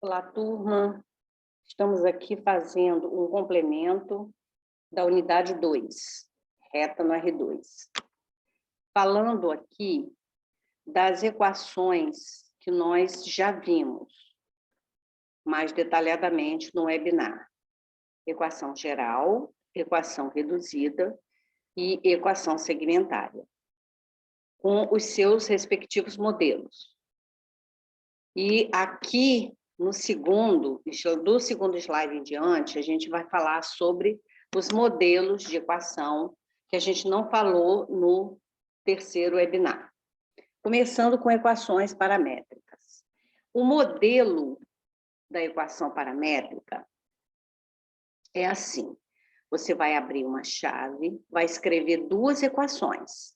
Olá, turma. Estamos aqui fazendo um complemento da unidade 2, reta no R2. Falando aqui das equações que nós já vimos mais detalhadamente no webinar. Equação geral, equação reduzida e equação segmentária, com os seus respectivos modelos. E aqui, do segundo slide em diante, a gente vai falar sobre os modelos de equação que a gente não falou no terceiro webinar. Começando com equações paramétricas. O modelo da equação paramétrica é assim. Você vai abrir uma chave, vai escrever duas equações.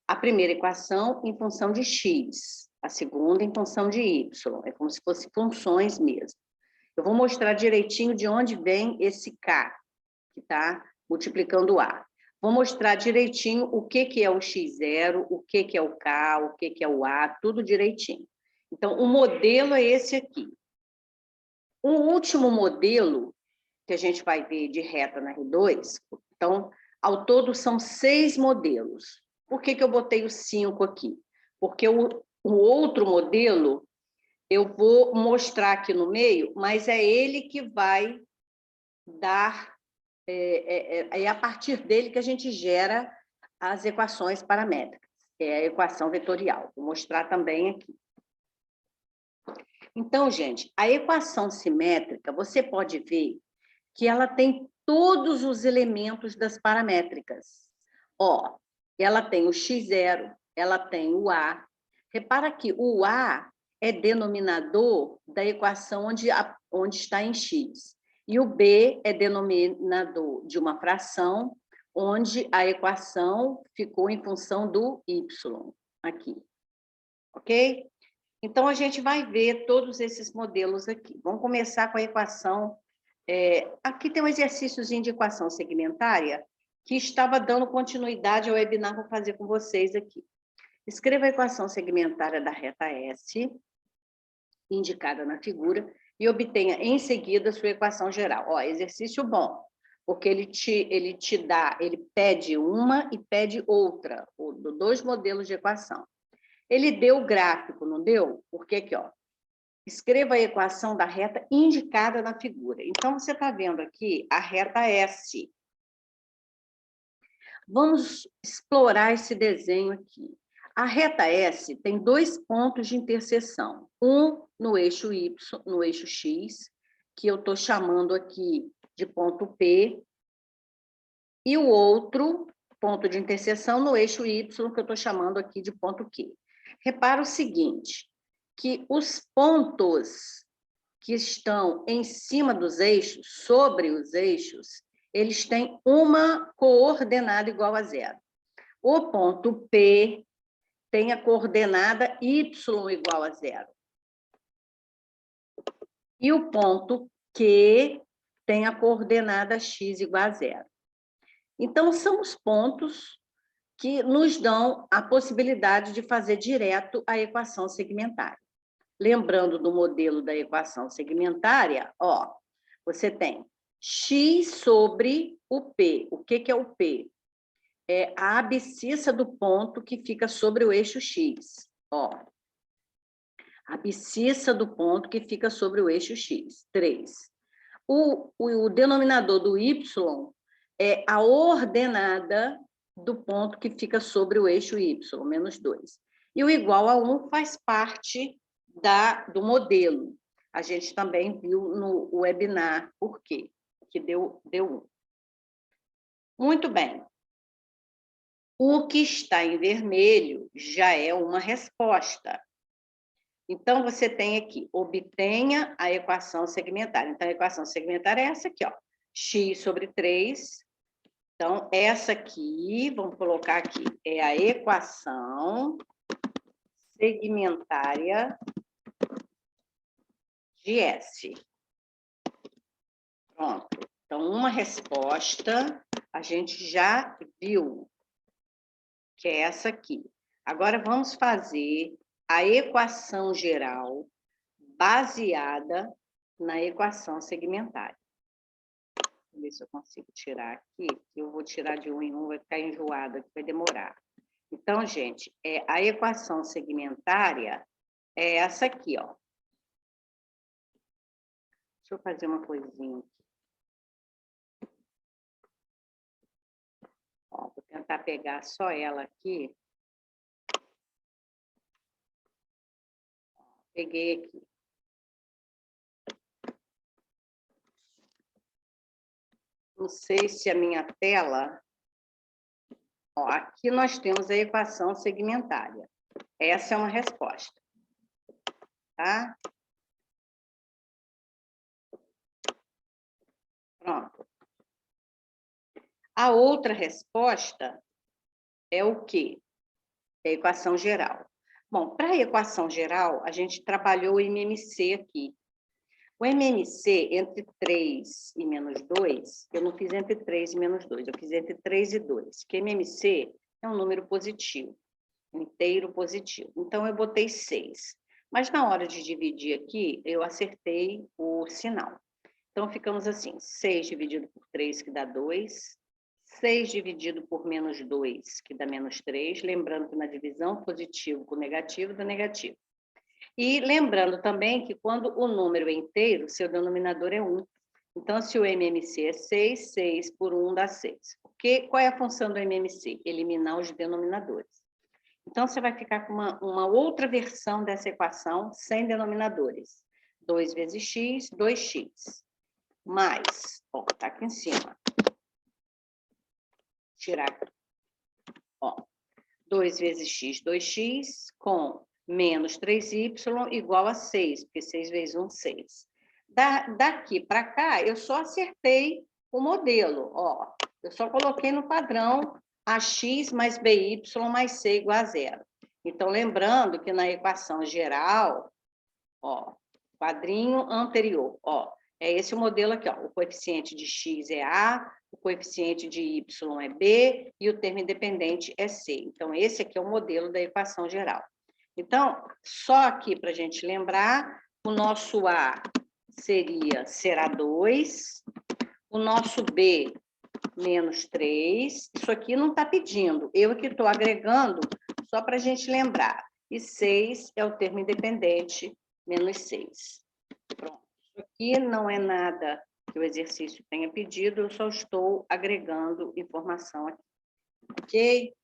A primeira equação em função de x, a segunda em função de y. É como se fossem funções mesmo. Eu vou mostrar direitinho de onde vem esse k, que está multiplicando o a. Vou mostrar direitinho o que é o x0, o que é o k, o que é o a, tudo direitinho. Então, o modelo é esse aqui. O último modelo que a gente vai ver de reta na R2, então, ao todo são 6 modelos. Por que eu botei o 5 aqui? Porque o outro modelo eu vou mostrar aqui no meio, mas é ele que vai dar... É a partir dele que a gente gera as equações paramétricas. É a equação vetorial. Vou mostrar também aqui. Então, gente, a equação simétrica, você pode ver que ela tem todos os elementos das paramétricas. Ó, ela tem o x0, ela tem o a. Repara que o a é denominador da equação onde está em x. E o b é denominador de uma fração onde a equação ficou em função do y, aqui. Ok? Então, a gente vai ver todos esses modelos aqui. Vamos começar com a equação... aqui tem um exercíciozinho de equação segmentária que estava dando continuidade ao webinar que eu vou fazer com vocês aqui. Escreva a equação segmentária da reta S, indicada na figura, e obtenha em seguida a sua equação geral. Ó, exercício bom, porque ele pede uma e pede outra, dois modelos de equação. Ele deu o gráfico, não deu? Porque aqui, ó, escreva a equação da reta indicada na figura. Então, você está vendo aqui a reta S. Vamos explorar esse desenho aqui. A reta S tem 2 pontos de interseção. Um no eixo Y, no eixo X, que eu estou chamando aqui de ponto P, e o outro ponto de interseção no eixo Y, que eu estou chamando aqui de ponto Q. Repara o seguinte, que os pontos que estão em cima dos eixos, sobre os eixos, eles têm uma coordenada igual a 0. O ponto P tem a coordenada y igual a 0. E o ponto Q tem a coordenada x igual a 0. Então, são os pontos que nos dão a possibilidade de fazer direto a equação segmentária. Lembrando do modelo da equação segmentária, ó, você tem x sobre o P. O que é o P? É a abscissa do ponto que fica sobre o eixo X. Ó, a abscissa do ponto que fica sobre o eixo X. 3. O denominador do Y é a ordenada do ponto que fica sobre o eixo Y, menos 2. E o igual a 1 faz parte do modelo. A gente também viu no webinar por quê, que deu 1. Muito bem. O que está em vermelho já é uma resposta. Então, você tem aqui, obtenha a equação segmentária. Então, a equação segmentária é essa aqui, ó, x sobre 3. Então, essa aqui, vamos colocar aqui, é a equação segmentária de S. Pronto. Então, uma resposta a gente já viu, que é essa aqui. Agora, vamos fazer a equação geral baseada na equação segmentária. Vou ver se eu consigo tirar aqui, que eu vou tirar de um em um, vai ficar enjoado aqui, vai demorar. Então, gente, a equação segmentária é essa aqui, ó. Deixa eu fazer uma coisinha aqui. Ó, vou tentar pegar só ela aqui. Peguei aqui. Não sei se a minha tela... Ó, aqui nós temos a equação segmentária. Essa é uma resposta. Tá? Pronto. A outra resposta é o quê? É a equação geral. Bom, para a equação geral, a gente trabalhou o MMC aqui. O MMC, entre 3 e menos 2, eu não fiz entre 3 e menos 2, eu fiz entre 3 e 2, que MMC é um número positivo, inteiro positivo. Então, eu botei 6. Mas, na hora de dividir aqui, eu acertei o sinal. Então, ficamos assim, 6 dividido por 3, que dá 2. 6 dividido por menos 2, que dá menos 3. Lembrando que na divisão, positivo com negativo dá negativo. E lembrando também que quando o número é inteiro, seu denominador é 1. Então, se o MMC é 6, 6 por 1 dá 6. Qual é a função do MMC? Eliminar os denominadores. Então, você vai ficar com uma outra versão dessa equação sem denominadores. 2 vezes x, 2x. Mais, ó, tá aqui em cima. Tirar aqui. Ó, 2 vezes x, 2x, com menos 3y igual a 6, porque 6 vezes 1, 6. Daqui para cá, eu só acertei o modelo, ó. Eu só coloquei no padrão ax mais by mais c igual a 0. Então, lembrando que na equação geral, ó, quadrinho anterior, ó, é esse o modelo aqui, ó. O coeficiente de x é A, o coeficiente de y é B e o termo independente é C. Então, esse aqui é o modelo da equação geral. Então, só aqui para a gente lembrar, o nosso A será 2, o nosso B, menos 3. Isso aqui não está pedindo, eu que estou agregando, só para a gente lembrar. E 6 é o termo independente, menos 6. Pronto. Isso aqui não é nada que o exercício tenha pedido, eu só estou agregando informação aqui. Ok?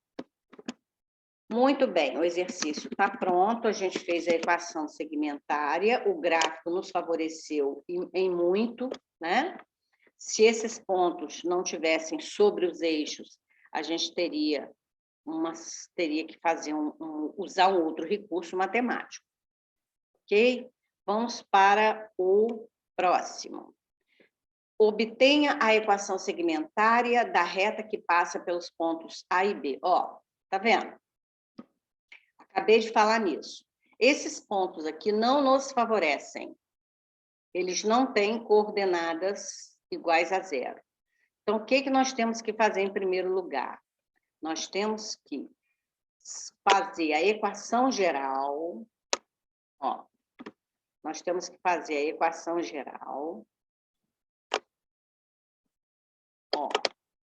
Muito bem, o exercício está pronto, a gente fez a equação segmentária, o gráfico nos favoreceu em muito, né? Se esses pontos não tivessem sobre os eixos, a gente teria que fazer usar um outro recurso matemático. Ok? Vamos para o próximo. Obtenha a equação segmentária da reta que passa pelos pontos A e B. Ó, tá vendo? Acabei de falar nisso. Esses pontos aqui não nos favorecem. Eles não têm coordenadas iguais a 0. Então, o que nós temos que fazer em primeiro lugar? Nós temos que fazer a equação geral. Ó, nós temos que fazer a equação geral. Ó,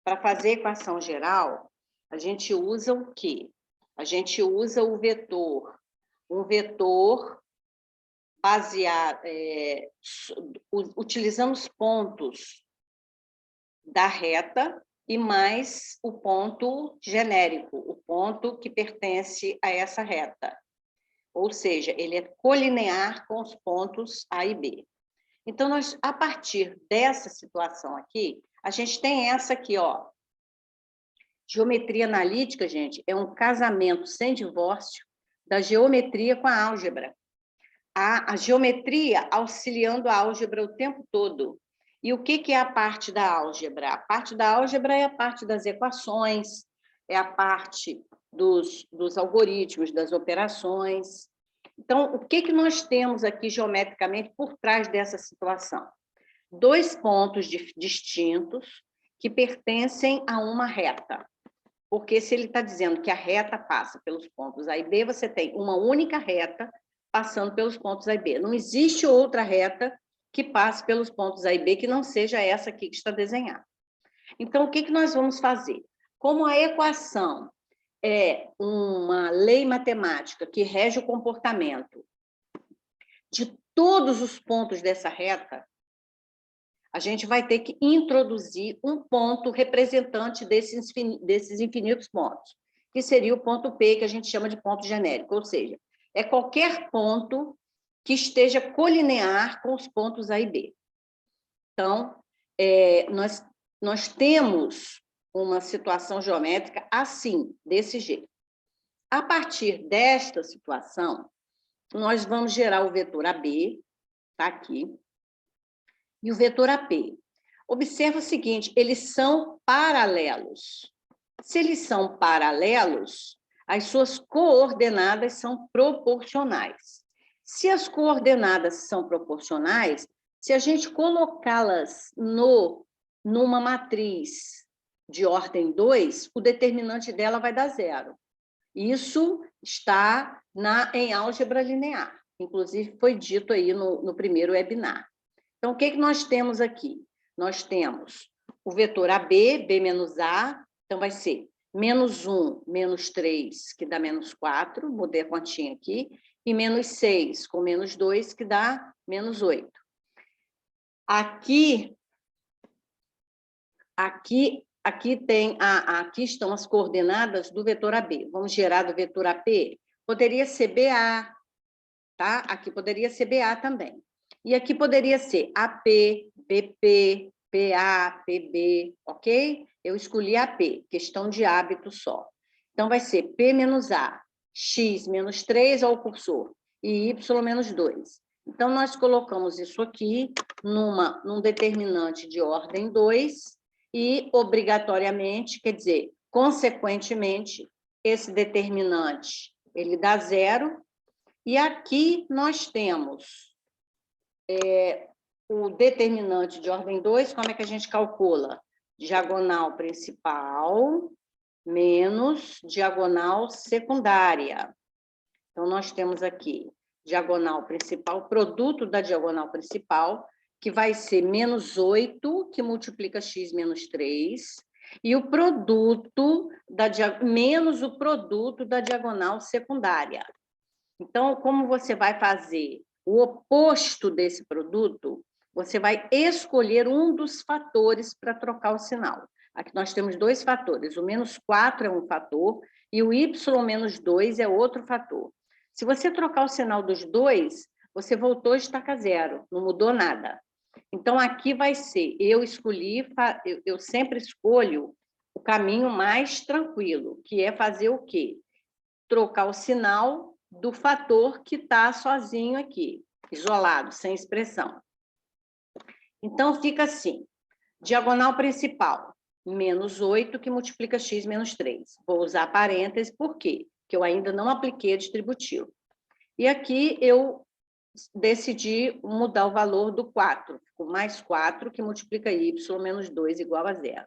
para fazer a equação geral, a gente usa o quê? A gente usa o vetor, um vetor baseado, utilizando os pontos da reta e mais o ponto genérico, o ponto que pertence a essa reta. Ou seja, ele é colinear com os pontos A e B. Então, nós, a partir dessa situação aqui, a gente tem essa aqui, ó. Geometria analítica, gente, é um casamento sem divórcio da geometria com a álgebra. A geometria auxiliando a álgebra o tempo todo. E o que é a parte da álgebra? A parte da álgebra é a parte das equações, é a parte dos algoritmos, das operações. Então, o que nós temos aqui geometricamente por trás dessa situação? 2 pontos distintos que pertencem a uma reta. Porque se ele está dizendo que a reta passa pelos pontos A e B, você tem uma única reta passando pelos pontos A e B. Não existe outra reta que passe pelos pontos A e B que não seja essa aqui que está desenhada. Então, o que nós vamos fazer? Como a equação é uma lei matemática que rege o comportamento de todos os pontos dessa reta, a gente vai ter que introduzir um ponto representante desses infinitos pontos, que seria o ponto P, que a gente chama de ponto genérico, ou seja, é qualquer ponto que esteja colinear com os pontos A e B. Então, nós temos uma situação geométrica assim, desse jeito. A partir desta situação, nós vamos gerar o vetor AB, está aqui, e o vetor AP. Observa o seguinte, eles são paralelos. Se eles são paralelos, as suas coordenadas são proporcionais. Se as coordenadas são proporcionais, se a gente colocá-las numa matriz de ordem 2, o determinante dela vai dar 0. Isso está em álgebra linear. Inclusive, foi dito aí no primeiro webinar. Então, o que nós temos aqui? Nós temos o vetor AB, B menos A, então vai ser menos 1, menos 3, que dá menos 4, mudei a continha aqui, e menos 6, com menos 2, que dá menos 8. Aqui estão as coordenadas do vetor AB. Vamos gerar do vetor AP? Poderia ser BA, tá? Aqui poderia ser BA também. E aqui poderia ser AP, BP, PA, PB, ok? Eu escolhi AP, questão de hábito só. Então, vai ser P menos A, X menos 3 ao cursor, e Y menos 2. Então, nós colocamos isso aqui num determinante de ordem 2 e, obrigatoriamente, quer dizer, consequentemente, esse determinante, ele dá 0. E aqui nós temos o determinante de ordem 2, como é que a gente calcula? Diagonal principal menos diagonal secundária. Então, nós temos aqui diagonal principal, produto da diagonal principal, que vai ser menos 8, que multiplica x menos 3, e o produto menos o produto da diagonal secundária. Então, como você vai fazer o oposto desse produto, você vai escolher um dos fatores para trocar o sinal. Aqui nós temos 2 fatores, o menos 4 é um fator e o y menos 2 é outro fator. Se você trocar o sinal dos dois, você voltou a estaca 0, não mudou nada. Então, aqui vai ser, eu sempre escolho o caminho mais tranquilo, que é fazer o quê? Trocar o sinal do fator que está sozinho aqui, isolado, sem expressão. Então, fica assim, diagonal principal, menos 8, que multiplica x menos 3. Vou usar parênteses, por quê? Porque eu ainda não apliquei a distributivo. E aqui eu decidi mudar o valor do 4, ficou mais 4, que multiplica y menos 2 igual a 0.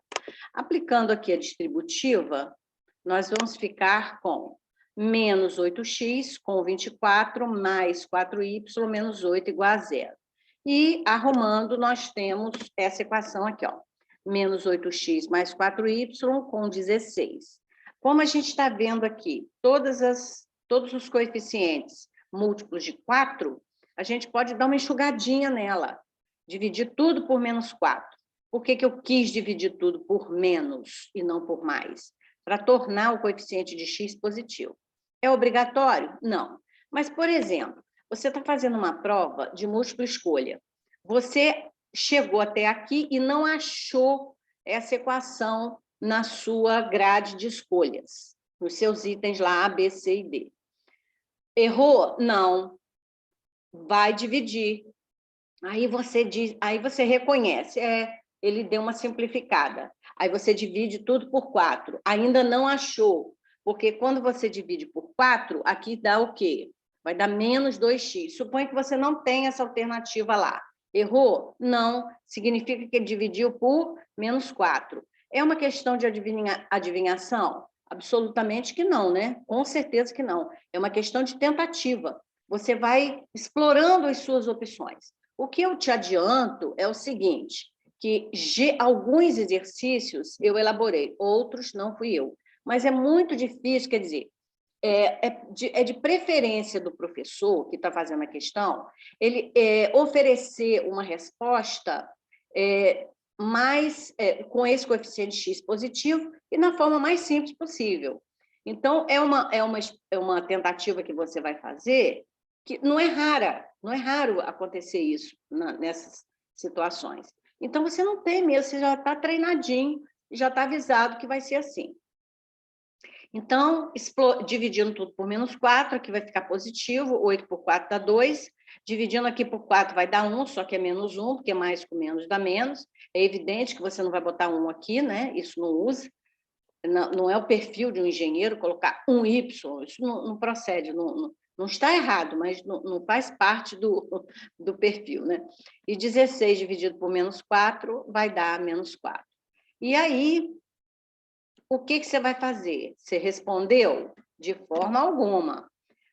Aplicando aqui a distributiva, nós vamos ficar com menos 8x com 24, mais 4y menos 8 igual a 0. E, arrumando, nós temos essa equação aqui, ó, menos 8x mais 4y com 16. Como a gente está vendo aqui, todos os coeficientes múltiplos de 4, a gente pode dar uma enxugadinha nela, dividir tudo por menos 4. Por que eu quis dividir tudo por menos e não por mais? Para tornar o coeficiente de x positivo. É obrigatório? Não. Mas, por exemplo, você está fazendo uma prova de múltipla escolha. Você chegou até aqui e não achou essa equação na sua grade de escolhas, nos seus itens lá A, B, C e D. Errou? Não. Vai dividir. Aí você reconhece, ele deu uma simplificada. Aí você divide tudo por 4. Ainda não achou, porque quando você divide por 4, aqui dá o quê? Vai dar menos 2x. Suponha que você não tem essa alternativa lá. Errou? Não. Significa que ele dividiu por menos 4. É uma questão de adivinhação? Absolutamente que não, né? Com certeza que não. É uma questão de tentativa. você vai explorando as suas opções. O que eu te adianto é o seguinte, que alguns exercícios eu elaborei, outros não fui eu. Mas é muito difícil, quer dizer, de preferência do professor que está fazendo a questão, ele oferecer uma resposta com esse coeficiente X positivo e na forma mais simples possível. Então, é uma tentativa que você vai fazer que não é raro acontecer isso nessas situações. Então, você não tem medo, você já está treinadinho, já está avisado que vai ser assim. Então, dividindo tudo por -4, aqui vai ficar positivo, 8 por 4 dá 2, dividindo aqui por 4 vai dar 1, só que é -1, porque mais com menos dá menos. É evidente que você não vai botar 1 aqui, né? Isso não usa. Não é o perfil de um engenheiro colocar um Y, isso não procede, não está errado, mas não faz parte do perfil, né? E 16 dividido por -4 vai dar -4. E aí, o que você vai fazer? Você respondeu? De forma alguma.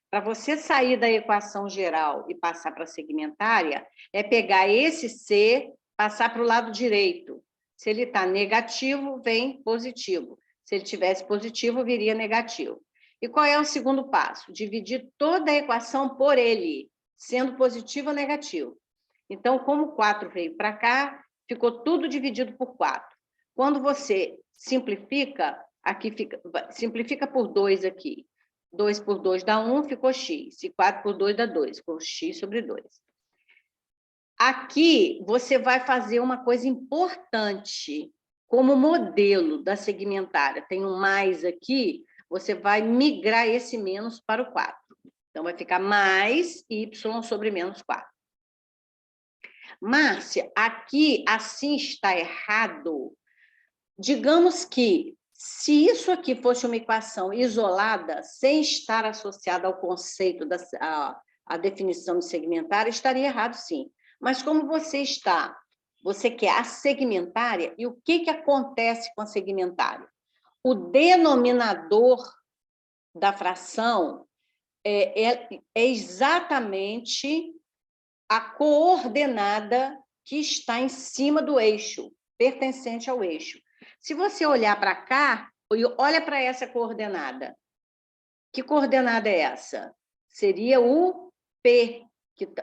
Para você sair da equação geral e passar para a segmentária, é pegar esse C, passar para o lado direito. Se ele está negativo, vem positivo. Se ele tivesse positivo, viria negativo. E qual é o segundo passo? Dividir toda a equação por ele, sendo positivo ou negativo. Então, como 4 veio para cá, ficou tudo dividido por 4. Quando você simplifica, simplifica por 2 aqui. 2 por 2 dá 1, ficou x. E 4 por 2 dá 2, ficou x sobre 2. Aqui, você vai fazer uma coisa importante. Como modelo da segmentária, tem um mais aqui, você vai migrar esse menos para o 4. Então, vai ficar mais y sobre -4. Márcia, aqui assim está errado. Digamos que, se isso aqui fosse uma equação isolada, sem estar associada ao conceito a definição de segmentária, estaria errado, sim. Mas como você quer a segmentária, e o que acontece com a segmentária? O denominador da fração é exatamente a coordenada que está em cima do eixo, pertencente ao eixo. Se você olhar para cá, olha para essa coordenada. Que coordenada é essa? Seria o P,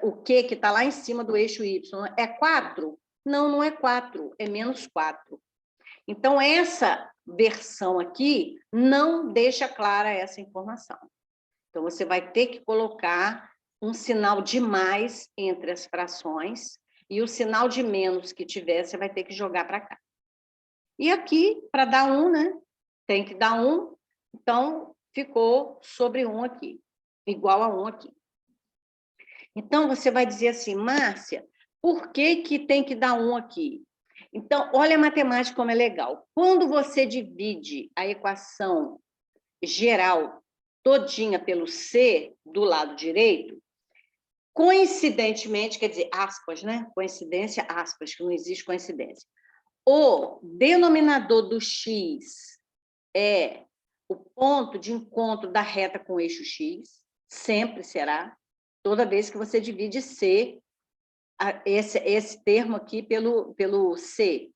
o Q que está lá em cima do eixo Y. É 4? Não, não é 4, é -4. Então, essa versão aqui não deixa clara essa informação. Então, você vai ter que colocar um sinal de mais entre as frações e o sinal de menos que tiver, você vai ter que jogar para cá. E aqui, para dar 1, né? Tem que dar 1, então ficou sobre 1 aqui, igual a 1 aqui. Então, você vai dizer assim, Márcia, por que tem que dar 1 aqui? Então, olha a matemática como é legal. Quando você divide a equação geral todinha pelo C do lado direito, coincidentemente, quer dizer, aspas, né? Coincidência, aspas, que não existe coincidência. O denominador do X é o ponto de encontro da reta com o eixo X, sempre será, toda vez que você divide C, esse termo aqui pelo C.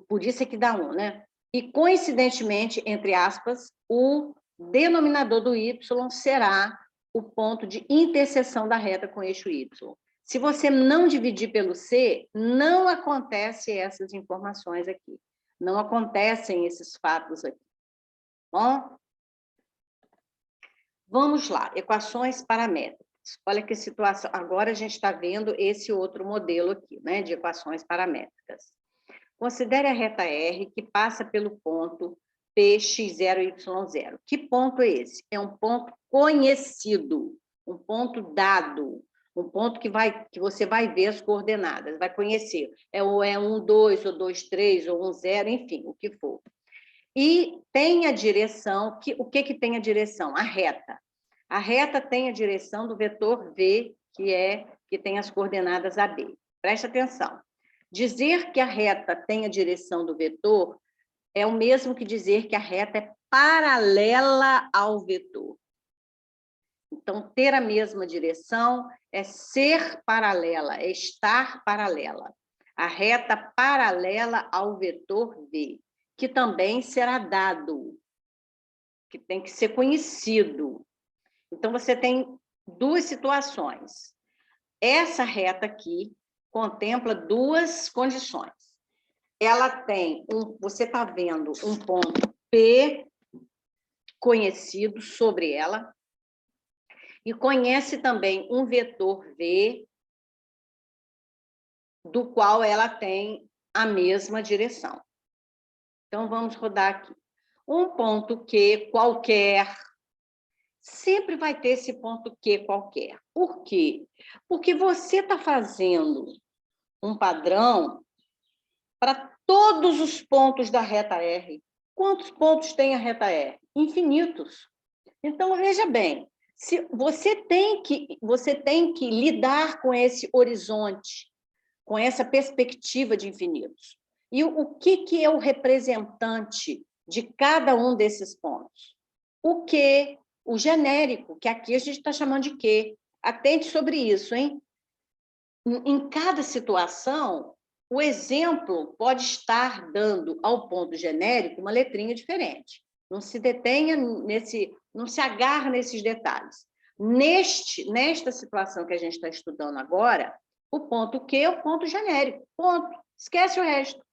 Por isso é que dá 1, né? E, coincidentemente, entre aspas, o denominador do Y será o ponto de interseção da reta com o eixo Y. Se você não dividir pelo C, não acontecem essas informações aqui. Não acontecem esses fatos aqui. Bom? Vamos lá, equações paramétricas. Olha que situação. Agora a gente está vendo esse outro modelo aqui, né, de equações paramétricas. Considere a reta R que passa pelo ponto Px0, Y0. Que ponto é esse? É um ponto conhecido, um ponto dado, um ponto que você vai ver as coordenadas, vai conhecer. Ou é 1, 2, ou 2, 3, ou 1, 0, enfim, o que for. E tem a direção, o que tem a direção? A reta. A reta tem a direção do vetor V, que tem as coordenadas AB. Preste atenção. Dizer que a reta tem a direção do vetor é o mesmo que dizer que a reta é paralela ao vetor. Então, ter a mesma direção é ser paralela, é estar paralela. A reta paralela ao vetor V, que também será dado, que tem que ser conhecido. Então, você tem duas situações. Essa reta aqui contempla duas condições. Ela tem, você está vendo um ponto P conhecido sobre ela, e conhece também um vetor V, do qual ela tem a mesma direção. Então, vamos rodar aqui. Um ponto Q qualquer, sempre vai ter esse ponto Q qualquer. Por quê? Porque você está fazendo um padrão para todos os pontos da reta R. Quantos pontos tem a reta R? Infinitos. Então, veja bem, se você tem que lidar com esse horizonte, com essa perspectiva de infinitos. E o que é o representante de cada um desses pontos? O Q, o genérico, que aqui a gente está chamando de Q. Atente sobre isso, hein? Em cada situação, o exemplo pode estar dando ao ponto genérico uma letrinha diferente. Não se detenha não se agarra nesses detalhes. Nesta situação que a gente está estudando agora, o ponto Q é o ponto genérico, ponto. Esquece o resto.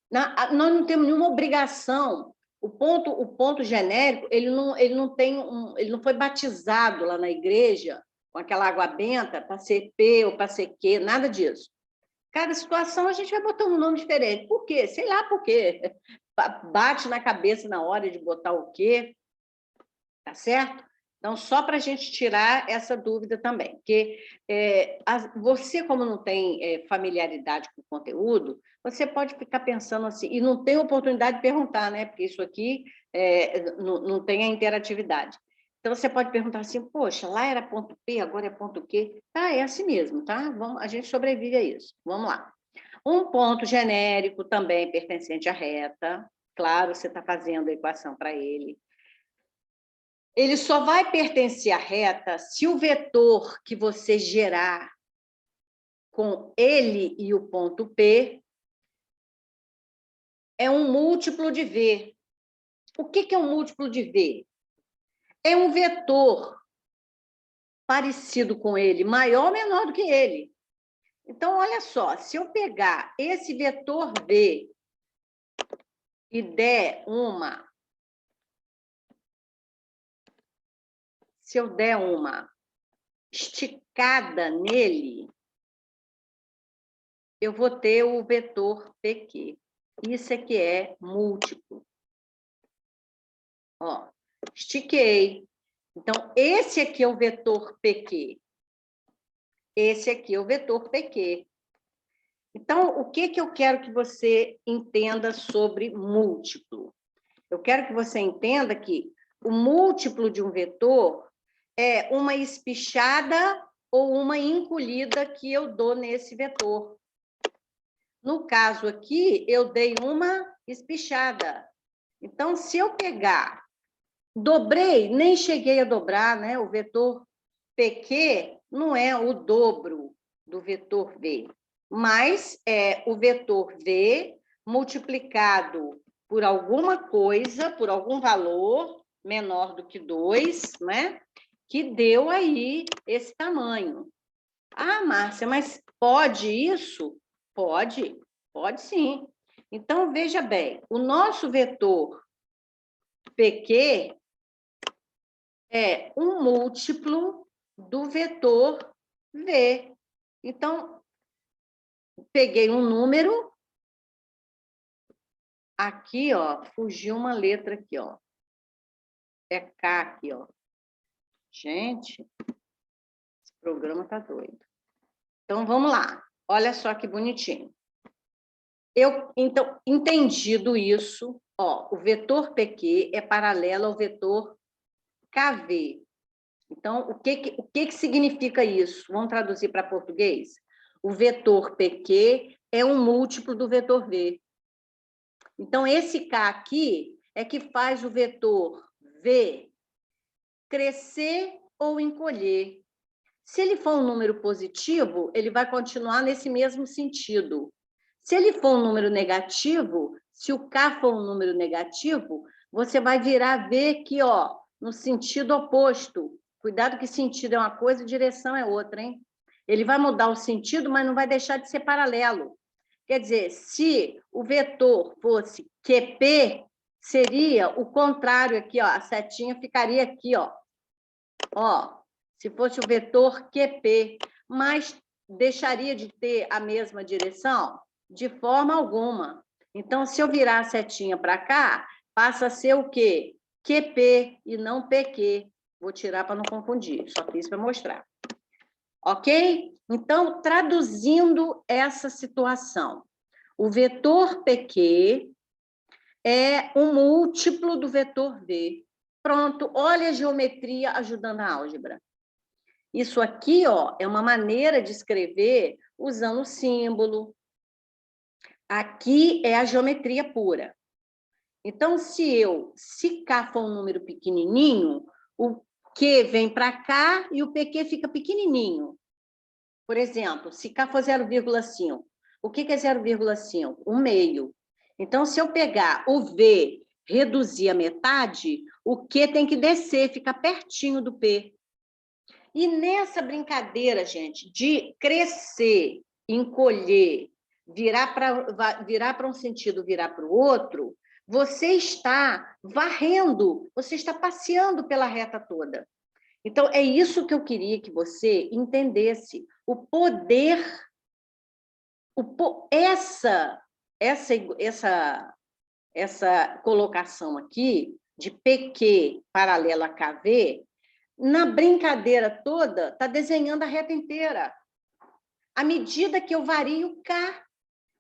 Nós não temos nenhuma obrigação. O ponto genérico, ele não foi batizado lá na igreja com aquela água benta para ser P ou para ser Q, nada disso. Cada situação a gente vai botando um nome diferente. Por quê? Sei lá por quê. Bate na cabeça na hora de botar o quê, tá certo? Então, só para a gente tirar essa dúvida também, porque você, como não tem familiaridade com o conteúdo, você pode ficar pensando assim, e não tem oportunidade de perguntar, né? Porque isso aqui não tem a interatividade. Então, você pode perguntar assim, poxa, lá era ponto P, agora é ponto Q. Tá, é assim mesmo, tá? A gente sobrevive a isso. Vamos lá. Um ponto genérico também pertencente à reta. Claro, você está fazendo a equação para ele. Ele só vai pertencer à reta se o vetor que você gerar com ele e o ponto P é um múltiplo de V. O que é um múltiplo de V? É um vetor parecido com ele, maior ou menor do que ele. Então, olha só, se eu pegar esse vetor V e der uma... Se eu der uma esticada nele, eu vou ter o vetor PQ. Isso aqui é múltiplo. Ó, estiquei. Então, esse aqui é o vetor PQ. Esse aqui é o vetor PQ. Então, o que eu quero que você entenda sobre múltiplo? Eu quero que você entenda que o múltiplo de um vetor é uma espichada ou uma encolhida que eu dou nesse vetor. No caso aqui, eu dei uma espichada. Então, se eu pegar, dobrei, nem cheguei a dobrar, né? O vetor PQ não é o dobro do vetor V, mas é o vetor V multiplicado por alguma coisa, por algum valor menor do que 2, né? Que deu aí esse tamanho. Ah, Márcia, mas pode isso? Pode sim. Então, veja bem, o nosso vetor PQ é um múltiplo do vetor V. Então, peguei um número, aqui, ó, fugiu uma letra aqui, ó. É K aqui, ó. Gente, esse programa tá doido. Então, vamos lá. Olha só que bonitinho. Então, entendido isso, ó, o vetor PQ é paralelo ao vetor KV. Então, o que significa isso? Vamos traduzir para português? O vetor PQ é um múltiplo do vetor V. Então, esse K aqui é que faz o vetor V crescer ou encolher. Se ele for um número positivo, ele vai continuar nesse mesmo sentido. Se ele for um número negativo, se o K for um número negativo, você vai virar V aqui, ó, no sentido oposto. Cuidado que sentido é uma coisa e direção é outra, hein? Ele vai mudar o sentido, mas não vai deixar de ser paralelo. Quer dizer, se o vetor fosse QP, seria o contrário aqui, ó, a setinha ficaria aqui, ó. Ó, se fosse o vetor QP, mas deixaria de ter a mesma direção? De forma alguma. Então, se eu virar a setinha para cá, passa a ser o quê? QP e não PQ. Vou tirar para não confundir, só fiz para mostrar. Ok? Então, traduzindo essa situação, o vetor PQ é um múltiplo do vetor V. Pronto, olha a geometria ajudando a álgebra. Isso aqui, ó, é uma maneira de escrever usando o símbolo. Aqui é a geometria pura. Então, se K for um número pequenininho, o Q vem para cá e o PQ fica pequenininho. Por exemplo, se K for 0,5, o que é 0,5? 1/2. Então, se eu pegar o V, reduzir a metade, o Q tem que descer, ficar pertinho do P. E nessa brincadeira, gente, de crescer, encolher, virar para um sentido, virar para o outro, você está varrendo, você está passeando pela reta toda. Então, é isso que eu queria que você entendesse. O poder, essa colocação aqui de PQ paralela a KV, na brincadeira toda, está desenhando a reta inteira. À medida que eu vario K.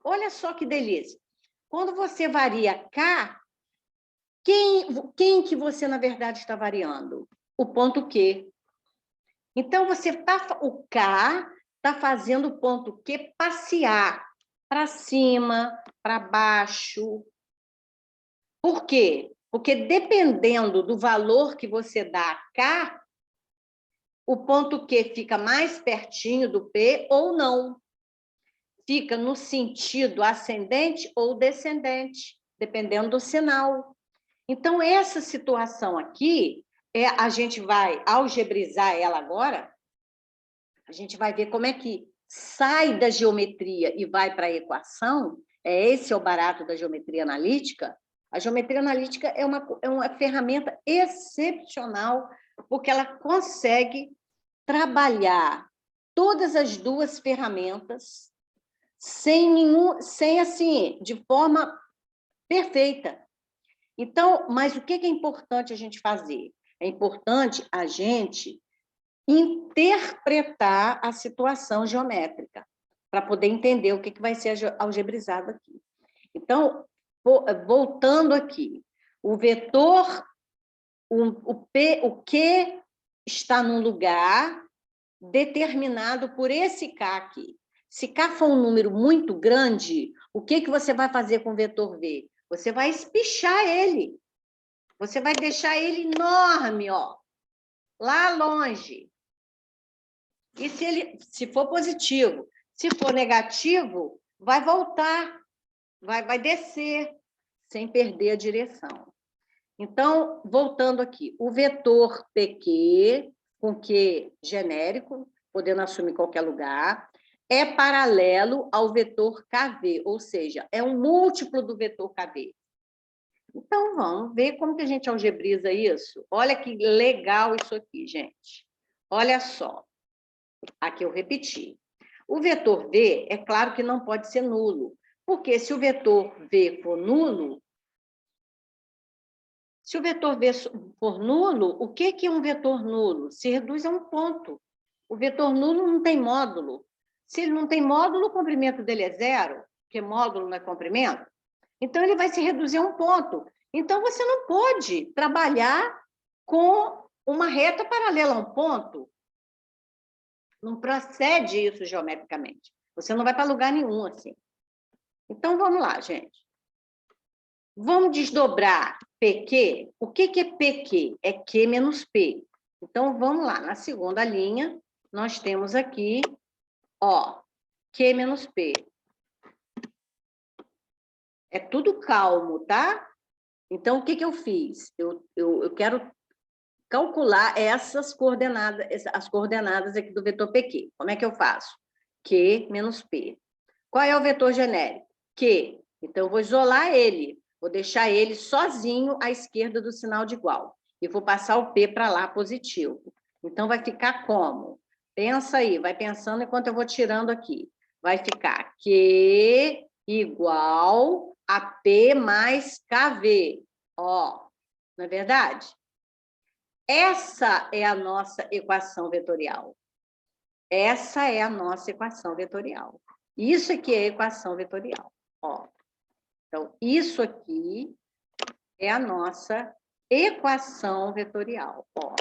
Olha só que delícia. Quando você varia K, quem que você, na verdade, está variando? O ponto Q. Então, o K está fazendo o ponto Q passear para cima, para baixo. Por quê? Porque dependendo do valor que você dá a K, o ponto Q fica mais pertinho do P ou não. Fica no sentido ascendente ou descendente, dependendo do sinal. Então, essa situação aqui, a gente vai algebrizar ela agora, a gente vai ver como é que sai da geometria e vai para a equação. Esse é o barato da geometria analítica. A geometria analítica é uma ferramenta excepcional, porque ela consegue trabalhar todas as duas ferramentas sem assim, de forma perfeita. Então, mas o que é importante a gente fazer? É importante a gente interpretar a situação geométrica, para poder entender o que vai ser algebrizado aqui. Então, voltando aqui, o vetor, o Q está num lugar determinado por esse K aqui. Se K for um número muito grande, o que você vai fazer com o vetor V? Você vai espichar ele. Você vai deixar ele enorme, ó, lá longe. E se for positivo, se for negativo, vai voltar, vai descer, sem perder a direção. Então, voltando aqui, o vetor PQ, com Q genérico, podendo assumir qualquer lugar, é paralelo ao vetor KV, ou seja, é um múltiplo do vetor KV. Então, vamos ver como que a gente algebriza isso. Olha que legal isso aqui, gente. Olha só. Aqui eu repeti. O vetor V, é claro que não pode ser nulo, porque se o vetor V for nulo, o que é um vetor nulo? Se reduz a um ponto. O vetor nulo não tem módulo. Se ele não tem módulo, o comprimento dele é zero, porque módulo não é comprimento. Então, ele vai se reduzir a um ponto. Então, você não pode trabalhar com uma reta paralela a um ponto. Não procede isso geometricamente. Você não vai para lugar nenhum assim. Então, vamos lá, gente. Vamos desdobrar PQ. O que é PQ? É Q menos P. Então, vamos lá. Na segunda linha, nós temos aqui, ó, Q menos P. É tudo calmo, tá? Então, o que que eu fiz? Eu quero calcular essas coordenadas, as coordenadas aqui do vetor PQ. Como é que eu faço? Q menos P. Qual é o vetor genérico? Q. Então, eu vou isolar ele. Vou deixar ele sozinho à esquerda do sinal de igual. E vou passar o P para lá positivo. Então, vai ficar como? Pensa aí, vai pensando enquanto eu vou tirando aqui. Vai ficar Q igual a P mais KV. Ó, não é verdade? Essa é a nossa equação vetorial. Essa é a nossa equação vetorial. Isso aqui é a equação vetorial. Ó. Então, isso aqui é a nossa equação vetorial. Ó.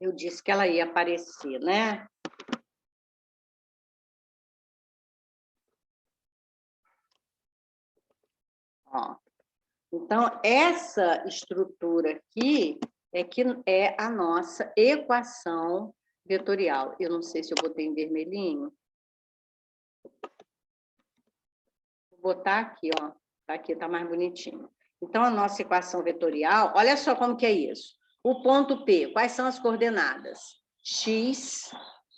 Eu disse que ela ia aparecer, né? Ó. Então, essa estrutura aqui é que é a nossa equação vetorial. Eu não sei se eu botei em vermelhinho. Vou botar aqui, ó. Tá aqui, tá mais bonitinho. Então, a nossa equação vetorial, olha só como que é isso. O ponto P, quais são as coordenadas? X,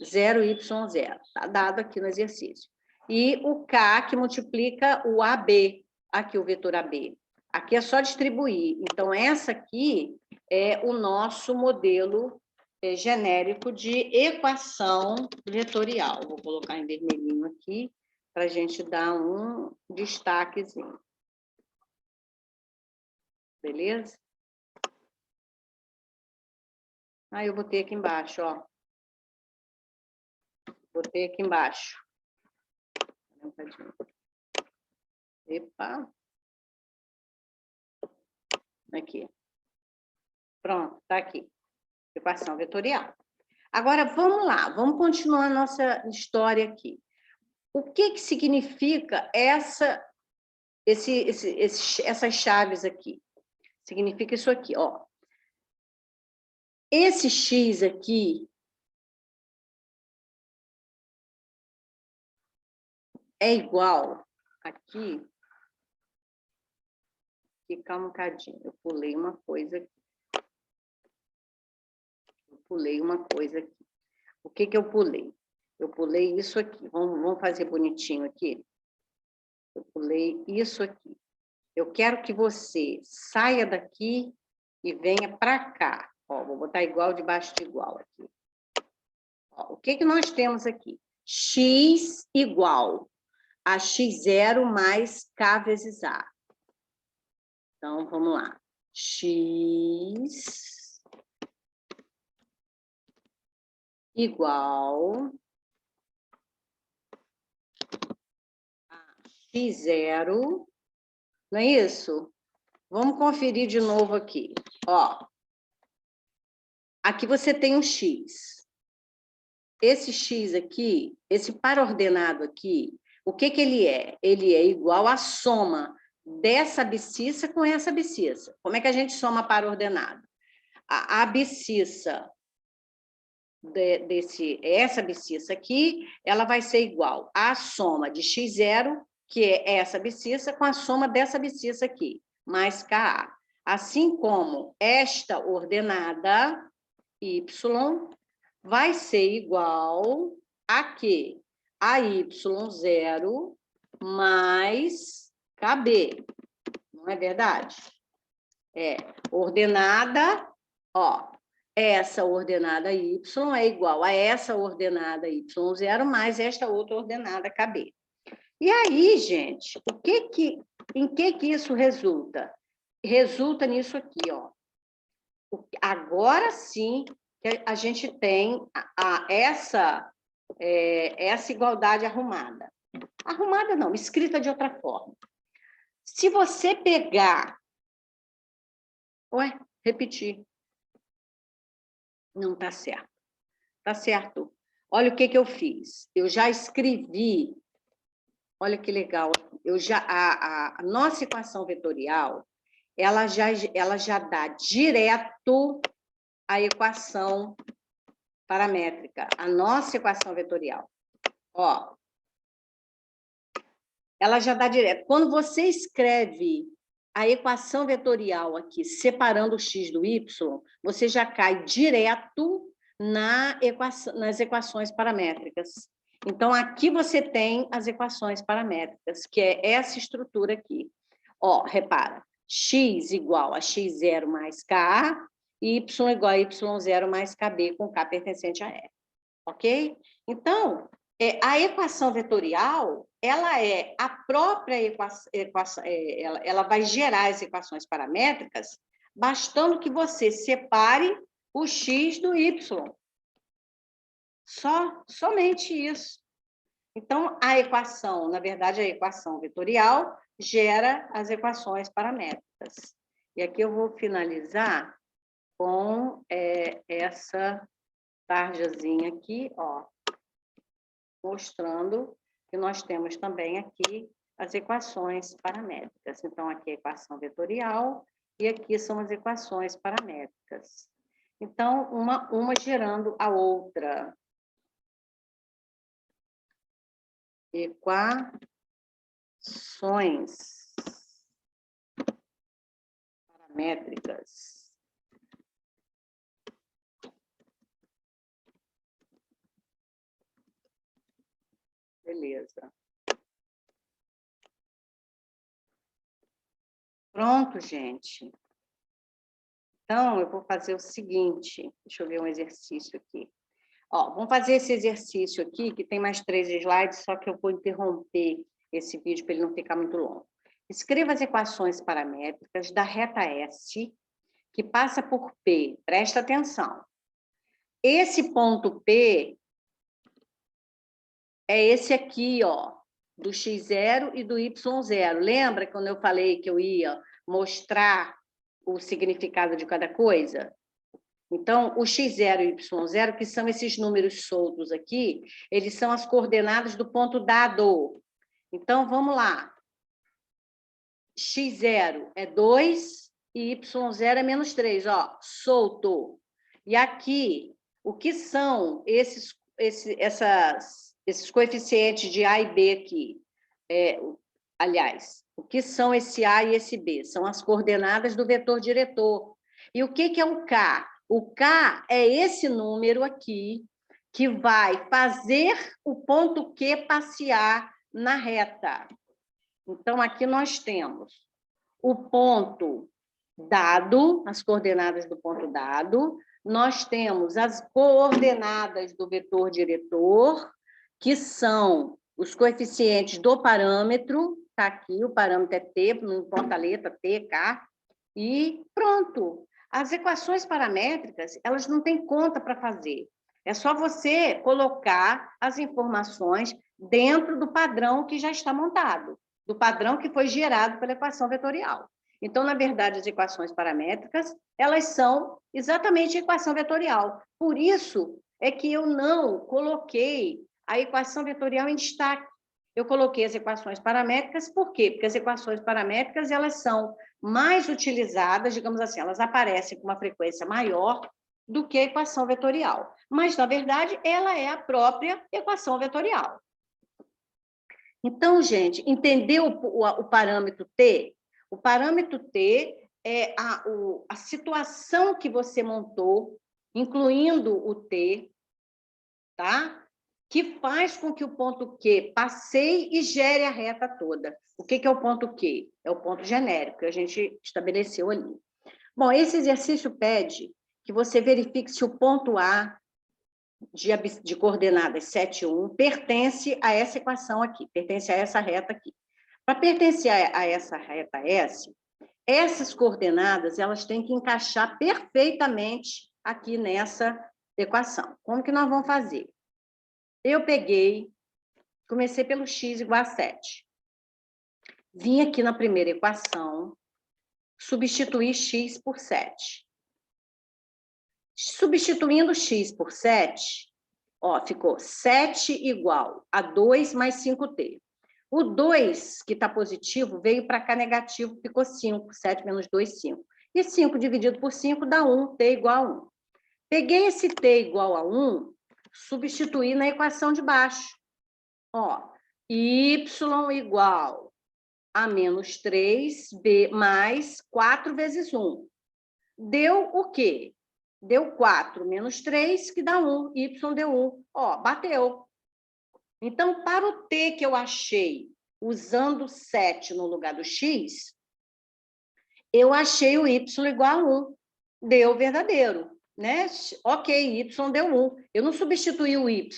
0, Y, 0. Está dado aqui no exercício. E o K, que multiplica o AB, aqui o vetor AB. Aqui é só distribuir. Então, essa aqui é o nosso modelo genérico de equação vetorial. Vou colocar em vermelhinho aqui, para a gente dar um destaquezinho. Beleza? Ah, eu botei aqui embaixo, ó. Botei aqui embaixo. Epa. Aqui. Pronto, tá aqui. Equação vetorial. Agora, vamos lá. Vamos continuar a nossa história aqui. O que que significa essas chaves aqui? Significa isso aqui, ó. Esse X aqui é igual aqui. Aqui, calma um bocadinho. Eu pulei uma coisa aqui. O que que eu pulei? Eu pulei isso aqui. Vamos fazer bonitinho aqui. Eu pulei isso aqui. Eu quero que você saia daqui e venha para cá. Ó, vou botar igual debaixo de igual aqui. Ó, o que que nós temos aqui? X igual a x0 mais k vezes a. Então, vamos lá. X igual a x0, não é isso? Vamos conferir de novo aqui. Ó, aqui você tem um x. Esse x aqui, esse par ordenado aqui, o que que ele é? Ele é igual à soma dessa abscissa com essa abscissa. Como é que a gente soma par ordenado? A abscissa essa abscissa aqui, ela vai ser igual à soma de x0, que é essa abscissa, com a soma dessa abscissa aqui, mais Ka. Assim como esta ordenada, y, vai ser igual a quê? A y0 mais KB. Não é verdade? É, ordenada, ó, essa ordenada y é igual a essa ordenada y0 mais esta outra ordenada KB. E aí, gente, em que isso resulta? Resulta nisso aqui, ó. Agora sim que a gente tem essa igualdade arrumada. Arrumada não, escrita de outra forma. Se você pegar... Ué, repetir. Não está certo. Está certo. Olha o que que eu fiz. Eu já escrevi. Olha que legal. A nossa equação vetorial, ela já dá direto a equação paramétrica, a nossa equação vetorial. Ó, ela já dá direto. Quando você escreve a equação vetorial aqui, separando o x do y, você já cai direto nas equações paramétricas. Então, aqui você tem as equações paramétricas, que é essa estrutura aqui. Ó, repara, x igual a x0 mais k, e y igual a y0 mais kb, com k pertencente a R. Ok? Então, a equação vetorial, ela é a própria equação, ela vai gerar as equações paramétricas, bastando que você separe o x do y. Somente isso. Então, a equação, na verdade, a equação vetorial gera as equações paramétricas. E aqui eu vou finalizar com essa tarjazinha aqui, ó, mostrando que nós temos também aqui as equações paramétricas. Então, aqui a equação vetorial e aqui são as equações paramétricas. Então, uma gerando a outra. Equações paramétricas. Beleza. Pronto, gente. Então, eu vou fazer o seguinte. Deixa eu ver um exercício aqui. Ó, vamos fazer esse exercício aqui, que tem mais 3 slides, só que eu vou interromper esse vídeo para ele não ficar muito longo. Escreva as equações paramétricas da reta S, que passa por P. Presta atenção. Esse ponto P é esse aqui, ó, do x0 e do y0. Lembra quando eu falei que eu ia mostrar o significado de cada coisa? Então, o x0 e o y0, que são esses números soltos aqui, eles são as coordenadas do ponto dado. Então, vamos lá. x0 é 2 e y0 é menos 3, ó, solto. E aqui, o que são esses coeficientes de A e B aqui? Aliás, o que são esse A e esse B? São as coordenadas do vetor diretor. E o que é o K? O K é esse número aqui, que vai fazer o ponto Q passear na reta. Então, aqui nós temos o ponto dado, as coordenadas do ponto dado, nós temos as coordenadas do vetor diretor, que são os coeficientes do parâmetro, está aqui, o parâmetro é T, não importa a letra, T, K, e pronto. As equações paramétricas, elas não têm conta para fazer. É só você colocar as informações dentro do padrão que já está montado, do padrão que foi gerado pela equação vetorial. Então, na verdade, as equações paramétricas, elas são exatamente a equação vetorial. Por isso é que eu não coloquei a equação vetorial em destaque. Eu coloquei as equações paramétricas, por quê? Porque as equações paramétricas, elas são mais utilizadas, digamos assim, elas aparecem com uma frequência maior do que a equação vetorial. Mas, na verdade, ela é a própria equação vetorial. Então, gente, entendeu o parâmetro T? O parâmetro T é a situação que você montou, incluindo o T, tá? Que faz com que o ponto Q passeie e gere a reta toda. O que é o ponto Q? É o ponto genérico que a gente estabeleceu ali. Bom, esse exercício pede que você verifique se o ponto A de coordenadas 7, 1 pertence a essa equação aqui, pertence a essa reta aqui. Para pertencer a essa reta S, essas coordenadas elas têm que encaixar perfeitamente aqui nessa equação. Como que nós vamos fazer? Eu comecei pelo x igual a 7. Vim aqui na primeira equação, substituir x por 7. Substituindo x por 7, ó, ficou 7 igual a 2 mais 5t. O 2, que está positivo, veio para cá negativo, ficou 5. 7 menos 2, 5. E 5 dividido por 5 dá 1, t igual a 1. Peguei esse t igual a 1, substituí na equação de baixo. Ó, y igual a menos 3b mais 4 vezes 1. Deu o quê? Deu 4 menos 3, que dá 1. Y deu 1. Ó, bateu. Então, para o t que eu achei, usando 7 no lugar do x, eu achei o y igual a 1. Deu verdadeiro, né? Ok, y deu 1. Eu não substituí o y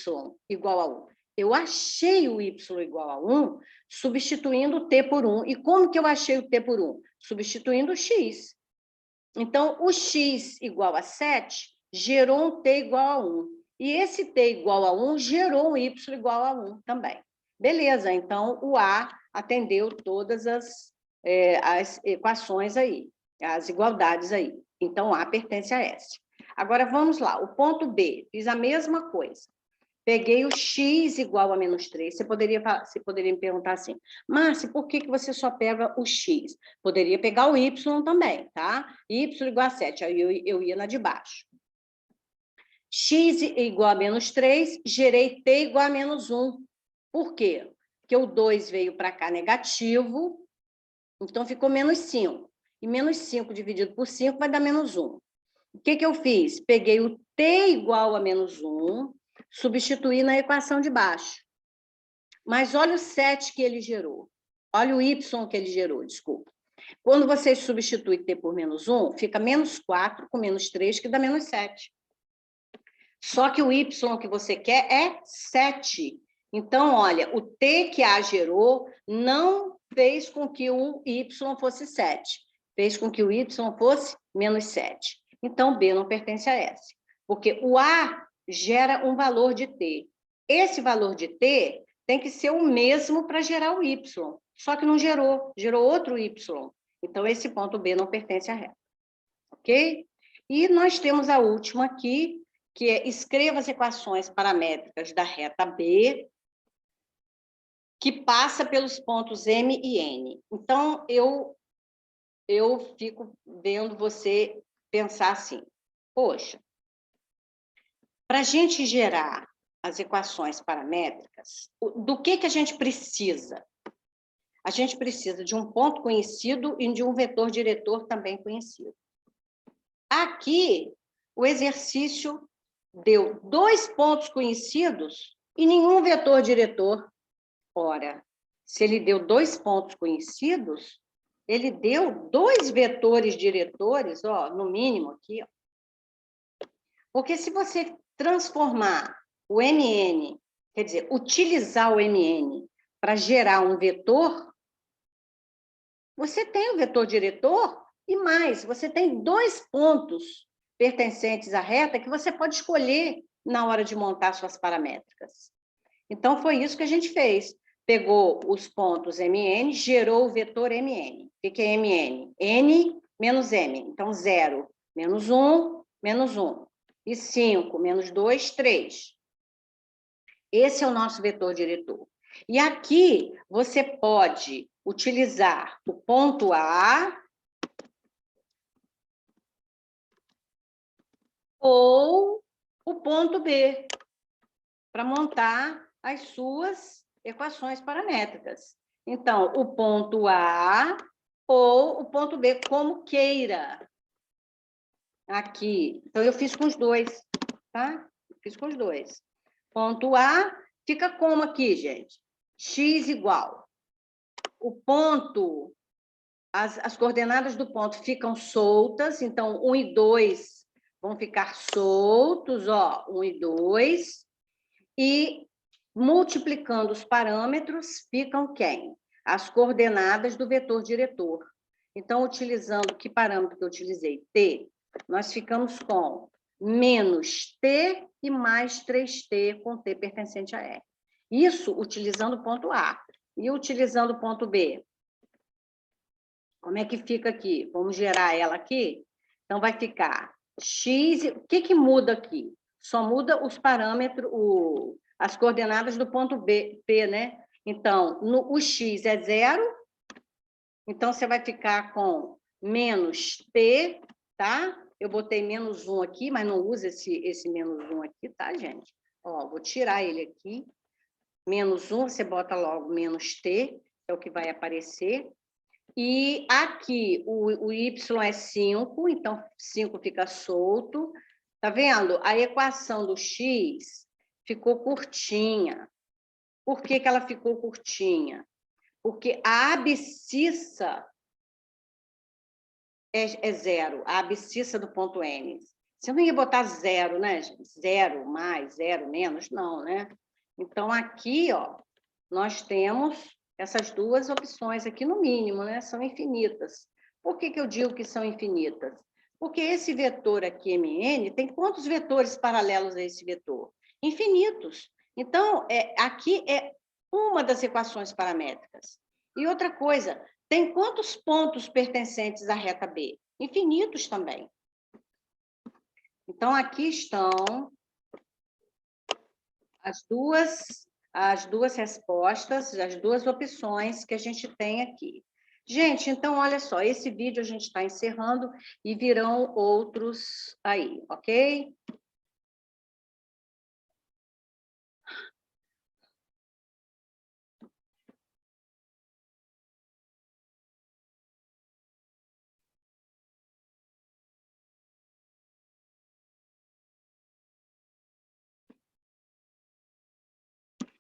igual a 1. Eu achei o y igual a 1, substituindo o t por 1. E como que eu achei o t por 1? Substituindo o x. Então, o x igual a 7 gerou um t igual a 1. E esse t igual a 1 gerou um y igual a 1 também. Beleza, então o A atendeu todas as equações aí, as igualdades aí. Então, A pertence a S. Agora, vamos lá, o ponto B, fiz a mesma coisa. Peguei o x igual a menos 3. Você poderia me perguntar assim, Márcia, por que você só pega o x? Poderia pegar o y também, tá? Y igual a 7, aí eu ia na de baixo. X igual a menos 3, gerei t igual a menos 1. Por quê? Porque o 2 veio para cá negativo, então ficou menos 5. E menos 5 dividido por 5 vai dar menos 1. O que eu fiz? Peguei o t igual a menos 1, substituí na equação de baixo. Mas olha o 7 que ele gerou. Olha o y que ele gerou, desculpa. Quando você substitui t por menos 1, fica menos 4 com menos 3, que dá menos 7. Só que o y que você quer é 7. Então, olha, o t que A gerou não fez com que o y fosse 7. Fez com que o y fosse menos 7. Então, B não pertence a S. Porque o A gera um valor de t. Esse valor de t tem que ser o mesmo para gerar o y. Só que não gerou, gerou outro y. Então, esse ponto B não pertence à reta. Ok? E nós temos a última aqui, que é escreva as equações paramétricas da reta B, que passa pelos pontos M e N. Então, eu fico vendo você pensar assim, poxa, para a gente gerar as equações paramétricas, do que a gente precisa? A gente precisa de um ponto conhecido e de um vetor diretor também conhecido. Aqui, o exercício deu 2 pontos conhecidos e nenhum vetor diretor. Ora, se ele deu 2 pontos conhecidos, ele deu 2 vetores diretores, ó, no mínimo aqui. Ó. Porque se você transformar o MN, quer dizer, utilizar o MN para gerar um vetor, você tem o vetor diretor e mais, você tem 2 pontos pertencentes à reta que você pode escolher na hora de montar suas paramétricas. Então, foi isso que a gente fez. Pegou os pontos MN, gerou o vetor MN. O que é MN? N menos M. Então, 0, menos 1, menos 1. E 5, menos 2, 3. Esse é o nosso vetor diretor. E aqui, você pode utilizar o ponto A ou o ponto B para montar as suas equações paramétricas. Então, o ponto A ou o ponto B, como queira. Aqui. Então, eu fiz com os dois, tá? Fiz com os dois. Ponto A fica como aqui, gente? X igual. O ponto, as coordenadas do ponto ficam soltas, então 1 e 2 vão ficar soltos, ó, 1 e 2. E multiplicando os parâmetros, ficam quem? As coordenadas do vetor diretor. Então, utilizando que parâmetro que eu utilizei? T. Nós ficamos com menos T e mais 3T com T pertencente a R. Isso utilizando o ponto A. E utilizando o ponto B? Como é que fica aqui? Vamos gerar ela aqui? Então, vai ficar X... O que muda aqui? Só muda os parâmetros, as coordenadas do ponto B, P, né? Então, o x é 0, então você vai ficar com menos t, tá? Eu botei menos 1 aqui, mas não usa esse menos 1 aqui, tá, gente? Ó, vou tirar ele aqui. Menos 1, você bota logo menos t, é o que vai aparecer. E aqui o y é 5, então 5 fica solto. Tá vendo? A equação do x ficou curtinha. Por que que ela ficou curtinha? Porque a abscissa é 0, a abscissa do ponto N. Você não ia botar 0, né, gente? 0 mais, 0 menos, não, né? Então, aqui, ó, nós temos essas duas opções aqui, no mínimo, né? São infinitas. Por que que eu digo que são infinitas? Porque esse vetor aqui, MN, tem quantos vetores paralelos a esse vetor? Infinitos. Então, aqui é uma das equações paramétricas. E outra coisa, tem quantos pontos pertencentes à reta B? Infinitos também. Então, aqui estão as duas respostas, as duas opções que a gente tem aqui. Gente, então, olha só, esse vídeo a gente está encerrando e virão outros aí, ok?